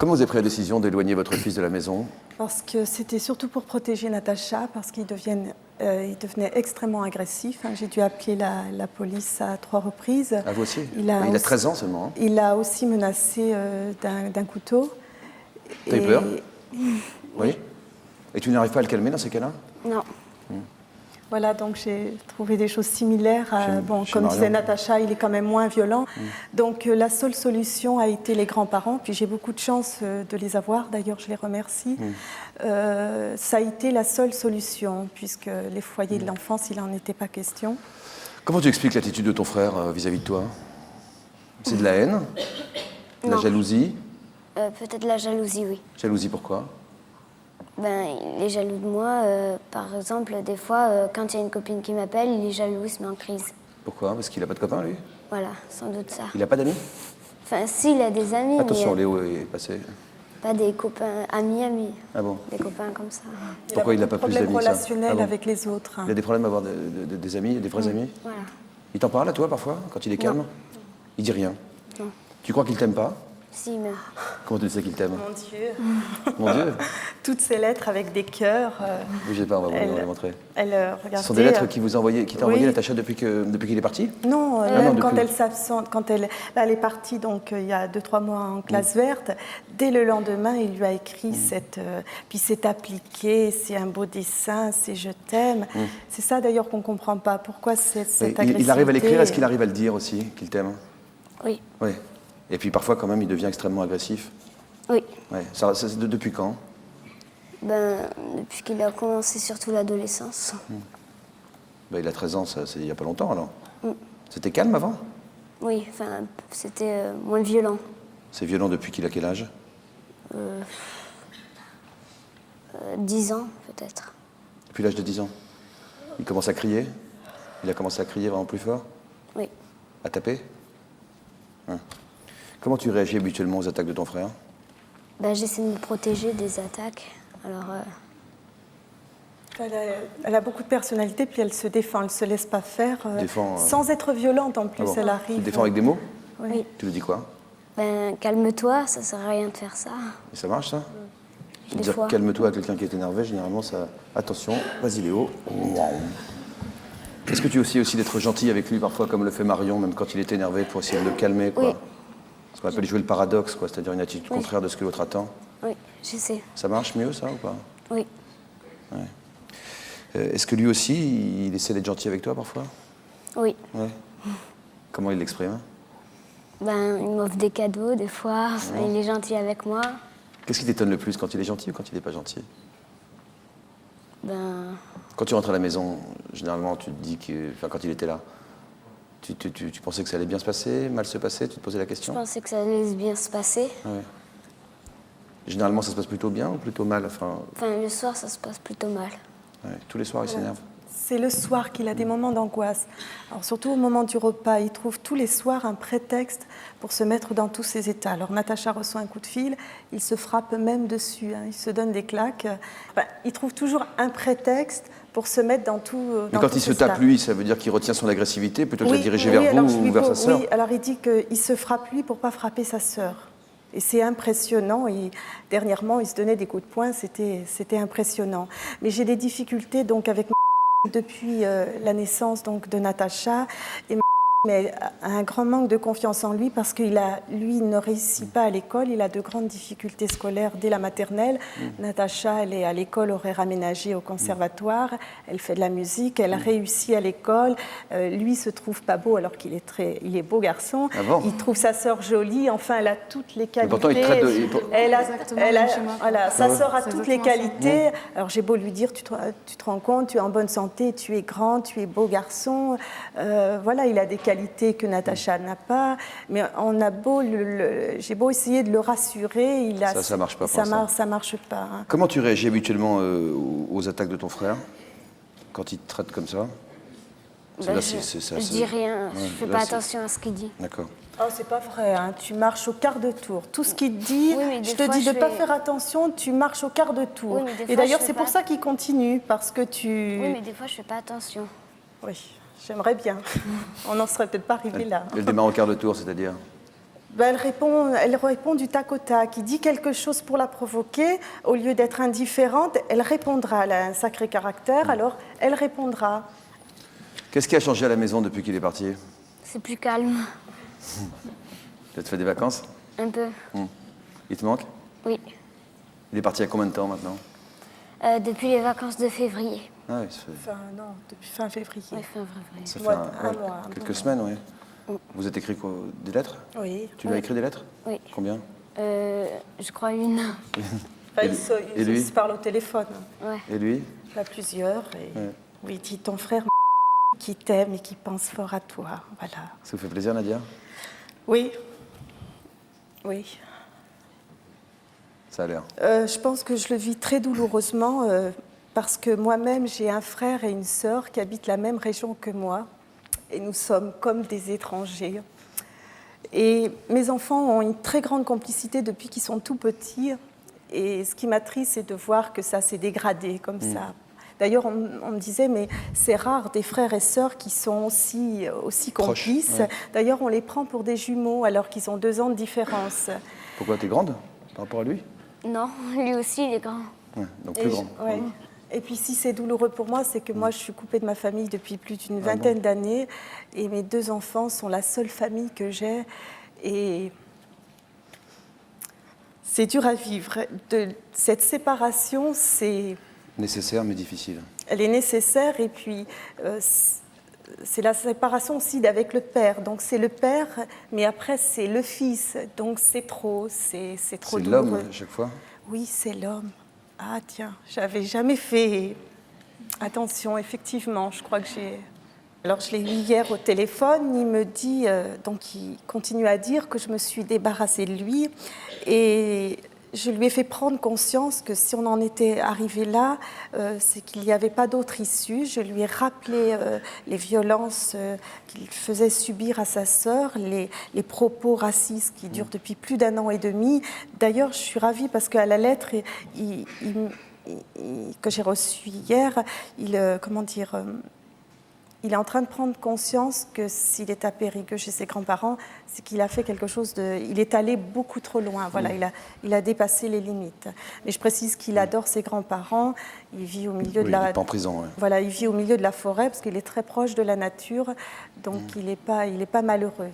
Comment vous avez pris la décision d'éloigner votre fils de la maison? Parce que c'était surtout pour protéger Natacha, parce qu'il devenait extrêmement agressif. J'ai dû appeler la police à 3 reprises. Ah, vous aussi? Il a 13 ans seulement. Hein. Il a aussi menacé d'un couteau. T'as eu peur? Oui. Et tu n'arrives pas à le calmer dans ces cas-là? Non. Voilà, donc j'ai trouvé des choses similaires. Comme disait Natacha, il est quand même moins violent. Donc la seule solution a été les grands-parents. Puis j'ai beaucoup de chance de les avoir. D'ailleurs, je les remercie. Ça a été la seule solution, puisque les foyers de l'enfance, il n'en était pas question. Comment tu expliques l'attitude de ton frère vis-à-vis de toi? C'est de la haine? De la jalousie? Peut-être la jalousie, oui. Jalousie, pourquoi? Il est jaloux de moi. Par exemple, des fois, quand il y a une copine qui m'appelle, il est jaloux, il se met en crise. Pourquoi? Parce qu'il n'a pas de copain, lui? Voilà, sans doute ça. Il n'a pas d'amis? Enfin, si, il a des amis, Attention, mais Léo est passé. pas des copains, amis. Ah bon? Des copains comme ça. Pourquoi il n'a pas plus d'amis? Problème relationnel avec les autres. Il a des problèmes à avoir des amis, des vrais amis? Voilà. Il t'en parle à toi, parfois, quand il est calme? Il dit rien? Non. Tu crois qu'il t'aime pas? Si, mais... Comment tu sais qu'il t'aime? Mon Dieu. Mon Dieu. Toutes ces lettres avec des cœurs. Bougez pas, on va vous les montrer. Regardez, Ce sont des lettres qui t'a envoyé Natacha depuis qu'il est parti? Non, non, quand depuis. elle s'absente, elle est partie donc il y a 2-3 mois en classe verte, dès le lendemain, il lui a écrit puis c'est appliqué, c'est un beau dessin, c'est je t'aime. C'est ça d'ailleurs qu'on comprend pas. Pourquoi cette agressivité? Il arrive à l'écrire, est-ce qu'il arrive à le dire aussi, qu'il t'aime? Oui. Oui. Et puis parfois, quand même, il devient extrêmement agressif. Oui. Ouais. C'est depuis quand? Depuis qu'il a commencé surtout l'adolescence. Il a 13 ans, c'est il n'y a pas longtemps, alors. C'était calme avant? Oui, c'était moins violent. C'est violent depuis qu'il a quel âge? 10 ans, peut-être. Depuis l'âge de 10 ans? Il commence à crier? Il a commencé à crier vraiment plus fort? Oui. À taper? Comment tu réagis habituellement aux attaques de ton frère? J'essaie de me protéger des attaques. Alors, Elle a beaucoup de personnalité, puis elle se défend, elle ne se laisse pas faire. Sans être violente en plus, elle arrive. Tu te défends avec des mots? oui. Tu lui dis quoi? Calme-toi, ça sert à rien de faire ça. Et ça marche, ça? Des Dire fois. calme-toi à quelqu'un qui est énervé, généralement, ça... Attention, vas-y Léo. Est-ce que tu essaies aussi d'être gentil avec lui, parfois, comme le fait Marion, même quand il est énervé, pour essayer de le calmer, quoi? Oui. Ce qu'on appelle jouer le paradoxe, quoi, c'est-à-dire une attitude contraire de ce que l'autre attend. Oui, j'essaie. Ça marche mieux, ça, ou pas? Oui. Ouais. Est-ce que lui aussi, il essaie d'être gentil avec toi, parfois? Oui. Ouais. Comment il l'exprime? Il m'offre des cadeaux, des fois. Il est gentil avec moi. Qu'est-ce qui t'étonne le plus, quand il est gentil ou quand il n'est pas gentil? Ben, Quand tu rentres à la maison, généralement, tu te dis que... Enfin, quand il était là, tu pensais que ça allait bien se passer, mal se passer? Tu te posais la je question? pensais que ça allait bien se passer. Ouais. Généralement, ça se passe plutôt bien ou plutôt mal? Enfin, Le soir, ça se passe plutôt mal. ouais, tous les soirs, il s'énerve. C'est le soir qu'il a des moments d'angoisse. Alors surtout au moment du repas, il trouve tous les soirs un prétexte pour se mettre dans tous ses états. Alors Natacha reçoit un coup de fil, il se frappe même dessus, il se donne des claques. Il trouve toujours un prétexte pour se mettre dans tout. Mais quand il se tape lui, ça veut dire qu'il retient son agressivité plutôt que de la diriger vers alors, vous ou vers sa sœur? Oui, alors il dit qu'il se frappe lui pour ne pas frapper sa sœur. Et c'est impressionnant. Et dernièrement, il se donnait des coups de poing, c'était impressionnant. Mais j'ai des difficultés donc avec depuis la naissance donc de Natacha. Mais a un grand manque de confiance en lui parce qu'il ne réussit pas à l'école. Il a de grandes difficultés scolaires dès la maternelle. Natacha, elle est à l'école horaire aménagée au conservatoire. Elle fait de la musique. Elle réussit à l'école. Lui se trouve pas beau alors qu'il est beau garçon. Ah bon? Il trouve sa sœur jolie. Enfin, elle a toutes les qualités. Mais pourtant, il traite de... Sa sœur a toutes les qualités. Alors j'ai beau lui dire, tu te rends compte, tu es en bonne santé, tu es grand, tu es beau garçon. Voilà, il a des qualités que Natacha n'a pas, mais j'ai beau essayer de le rassurer, ça marche pas. Ça marche pas. Comment tu réagis habituellement aux attaques de ton frère quand il te traite comme ça? Je dis rien, je fais pas attention à ce qu'il dit. D'accord. Oh, c'est pas vrai, tu marches au quart de tour. Tout ce qu'il te dit, je te dis de ne pas faire attention, tu marches au quart de tour. Oui, et d'ailleurs, c'est pour ça qu'il continue, parce que tu... Oui, mais des fois, je fais pas attention. Oui, j'aimerais bien. On n'en serait peut-être pas arrivé là. Elle démarre au quart de tour, c'est-à-dire? Ben, elle répond du tac au tac. Il dit quelque chose pour la provoquer. Au lieu d'être indifférente, elle répondra. Elle a un sacré caractère, alors elle répondra. Qu'est-ce qui a changé à la maison depuis qu'il est parti? C'est plus calme, Tu as fait des vacances? un peu. Il te manque? Oui. Il est parti il y a combien de temps maintenant? Depuis les vacances de février. Ah oui, ça fait, Enfin, non, depuis fin février. Oui, fin février. ça fait Mois- un mois, un quelques mois. semaines, oui. Vous êtes écrit des lettres? Oui. Tu lui as écrit des lettres? Oui. Combien? Je crois une. Enfin, Et lui ils se parlent au téléphone. Ouais. Et lui? Il y en a plusieurs. Et... Ouais. Oui, il dit ton frère qui t'aime et qui pense fort à toi. Voilà. Ça vous fait plaisir, Nadia? Oui. Oui. Ça a l'air. Je pense que je le vis très douloureusement parce que moi-même, j'ai un frère et une sœur qui habitent la même région que moi. Et nous sommes comme des étrangers. Et mes enfants ont une très grande complicité depuis qu'ils sont tout petits. Et ce qui m'attriste, c'est de voir que ça s'est dégradé comme ça. D'ailleurs, on me disait, mais c'est rare des frères et sœurs qui sont aussi complices. ouais. D'ailleurs, on les prend pour des jumeaux alors qu'ils ont 2 ans de différence. Pourquoi t'es grande par rapport à lui? Non, lui aussi, il est grand. Ouais, donc plus grand. Ouais. Et puis si c'est douloureux pour moi, c'est que moi je suis coupée de ma famille depuis plus d'une vingtaine d'années et mes 2 enfants sont la seule famille que j'ai et c'est dur à vivre. Cette séparation, Nécessaire mais difficile. elle est nécessaire et puis c'est la séparation aussi avec le père. Donc c'est le père, mais après c'est le fils. Donc c'est trop C'est douloureux. l'homme à chaque fois? Oui, c'est l'homme. Ah tiens, j'avais jamais fait attention, effectivement, je crois que j'ai... Alors je l'ai eu hier au téléphone, il me dit, donc il continue à dire que je me suis débarrassée de lui et je lui ai fait prendre conscience que si on en était arrivé là, c'est qu'il n'y avait pas d'autre issue. Je lui ai rappelé les violences qu'il faisait subir à sa sœur, les propos racistes qui durent depuis plus d'1 an et demi. D'ailleurs, je suis ravie parce qu'à la lettre que j'ai reçue hier, il est en train de prendre conscience que s'il est à Périgueux chez ses grands-parents, c'est qu'il a fait quelque chose de... Il est allé beaucoup trop loin, voilà, il a dépassé les limites. Mais je précise qu'il adore ses grands-parents, il vit au milieu de Il la... n'est pas en prison, ouais. Voilà, il vit au milieu de la forêt parce qu'il est très proche de la nature, donc il est pas malheureux.